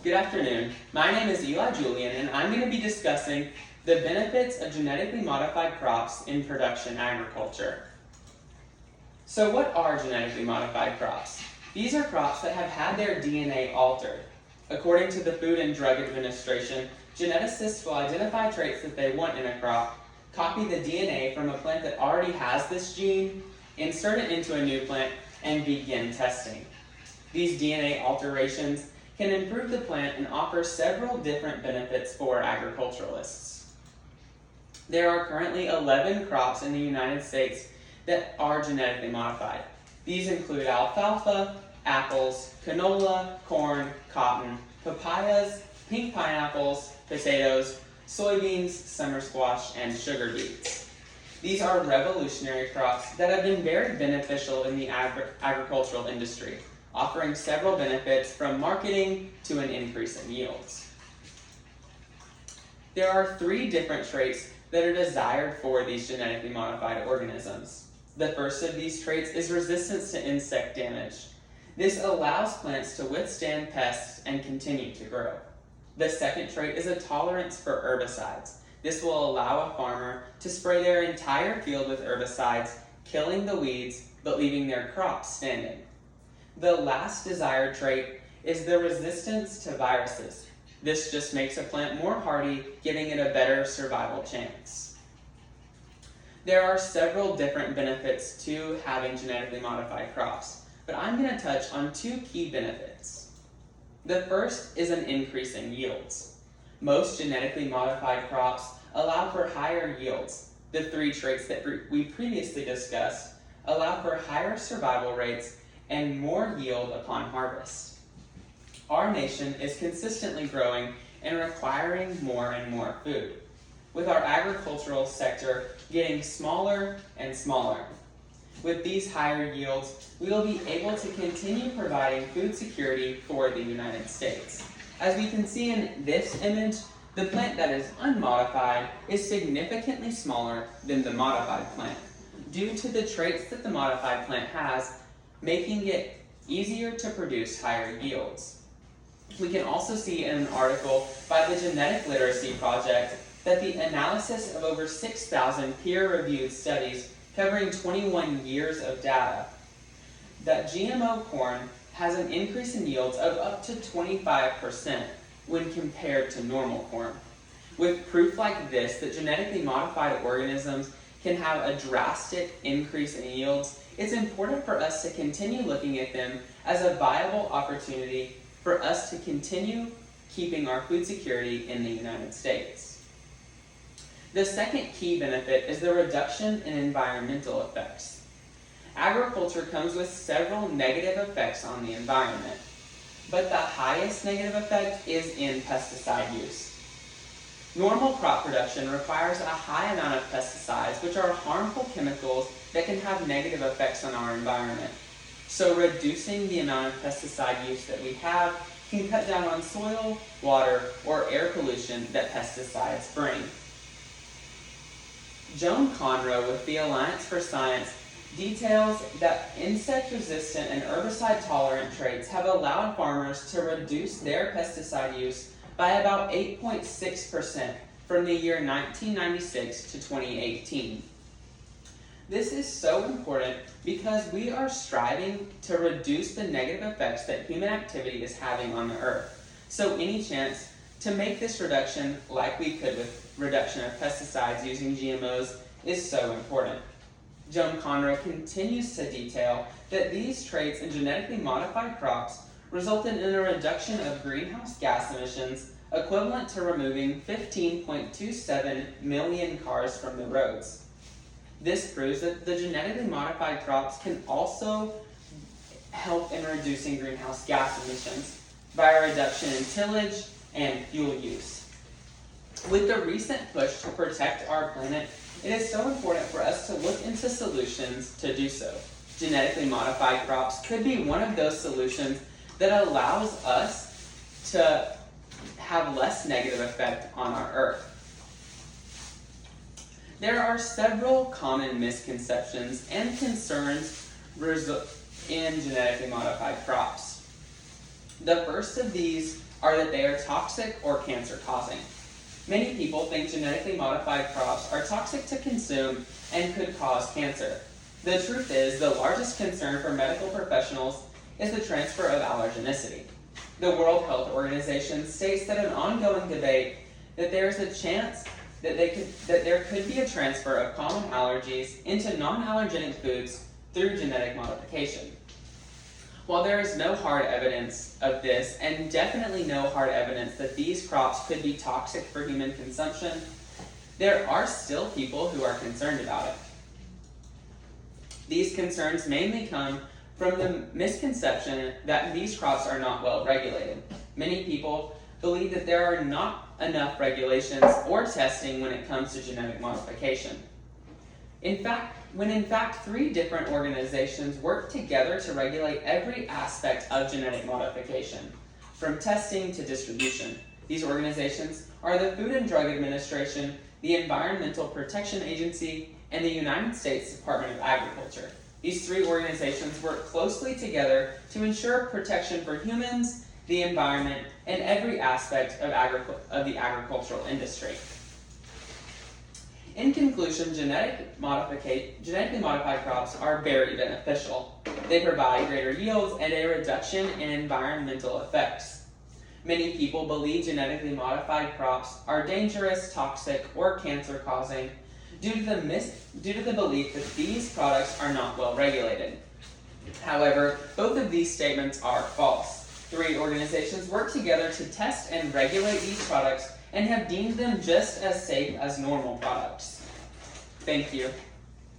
Good afternoon. My name is Eli Julian, and I'm going to be discussing the benefits of genetically modified crops in production agriculture. So what are genetically modified crops? These are crops that have had their DNA altered. According to the Food and Drug Administration, geneticists will identify traits that they want in a crop, copy the DNA from a plant that already has this gene, insert it into a new plant, and begin testing. These DNA alterations can improve the plant and offer several different benefits for agriculturalists. There are currently 11 crops in the United States that are genetically modified. These include alfalfa, apples, canola, corn, cotton, papayas, pink pineapples, potatoes, soybeans, summer squash, and sugar beets. These are revolutionary crops that have been very beneficial in the agricultural industry, offering several benefits from marketing to an increase in yields. There are 3 different traits that are desired for these genetically modified organisms. The first of these traits is resistance to insect damage. This allows plants to withstand pests and continue to grow. The second trait is a tolerance for herbicides. This will allow a farmer to spray their entire field with herbicides, killing the weeds but leaving their crops standing. The last desired trait is the resistance to viruses. This just makes a plant more hardy, giving it a better survival chance. There are several different benefits to having genetically modified crops, but I'm going to touch on 2 key benefits. The first is an increase in yields. Most genetically modified crops allow for higher yields. The 3 traits that we previously discussed allow for higher survival rates and more yield upon harvest. Our nation is consistently growing and requiring more and more food, with our agricultural sector getting smaller and smaller. With these higher yields, we will be able to continue providing food security for the United States. As we can see in this image, the plant that is unmodified is significantly smaller than the modified plant, due to the traits that the modified plant has, making it easier to produce higher yields. We can also see in an article by the Genetic Literacy Project that the analysis of over 6,000 peer-reviewed studies covering 21 years of data, that GMO corn has an increase in yields of up to 25% when compared to normal corn. With proof like this that genetically modified organisms can have a drastic increase in yields, it's important for us to continue looking at them as a viable opportunity for us to continue keeping our food security in the United States. The second key benefit is the reduction in environmental effects. Agriculture comes with several negative effects on the environment, but the highest negative effect is in pesticide use. Normal crop production requires a high amount of pesticides, which are harmful chemicals that can have negative effects on our environment. So reducing the amount of pesticide use that we have can cut down on soil, water, or air pollution that pesticides bring. Joan Conroe with the Alliance for Science details that insect-resistant and herbicide-tolerant traits have allowed farmers to reduce their pesticide use by about 8.6% from the year 1996 to 2018. This is so important because we are striving to reduce the negative effects that human activity is having on the earth. So any chance to make this reduction like we could with reduction of pesticides using GMOs is so important. Joan Conroe continues to detail that these traits in genetically modified crops resulted in a reduction of greenhouse gas emissions equivalent to removing 15.27 million cars from the roads. This proves that the genetically modified crops can also help in reducing greenhouse gas emissions by a reduction in tillage and fuel use. With the recent push to protect our planet, it is so important for us to look into solutions to do so. Genetically modified crops could be one of those solutions that allows us to have less negative effect on our earth. There are several common misconceptions and concerns in genetically modified crops. The first of these are that they are toxic or cancer-causing. Many people think genetically modified crops are toxic to consume and could cause cancer. The truth is, the largest concern for medical professionals is the transfer of allergenicity. The World Health Organization states that an ongoing debate that there is a chance that there could be a transfer of common allergies into non-allergenic foods through genetic modification. While there is no hard evidence of this, and definitely no hard evidence that these crops could be toxic for human consumption, there are still people who are concerned about it. These concerns mainly come from the misconception that these crops are not well regulated. Many people believe that there are not enough regulations or testing when it comes to genetic modification. In fact, 3 different organizations work together to regulate every aspect of genetic modification, from testing to distribution. These organizations are the Food and Drug Administration, the Environmental Protection Agency, and the United States Department of Agriculture. These 3 organizations work closely together to ensure protection for humans, the environment, and every aspect of the agricultural industry. In conclusion, genetically modified crops are very beneficial. They provide greater yields and a reduction in environmental effects. Many people believe genetically modified crops are dangerous, toxic, or cancer-causing due to the belief that these products are not well regulated. However, both of these statements are false. 3 organizations work together to test and regulate these products and have deemed them just as safe as normal products. Thank you.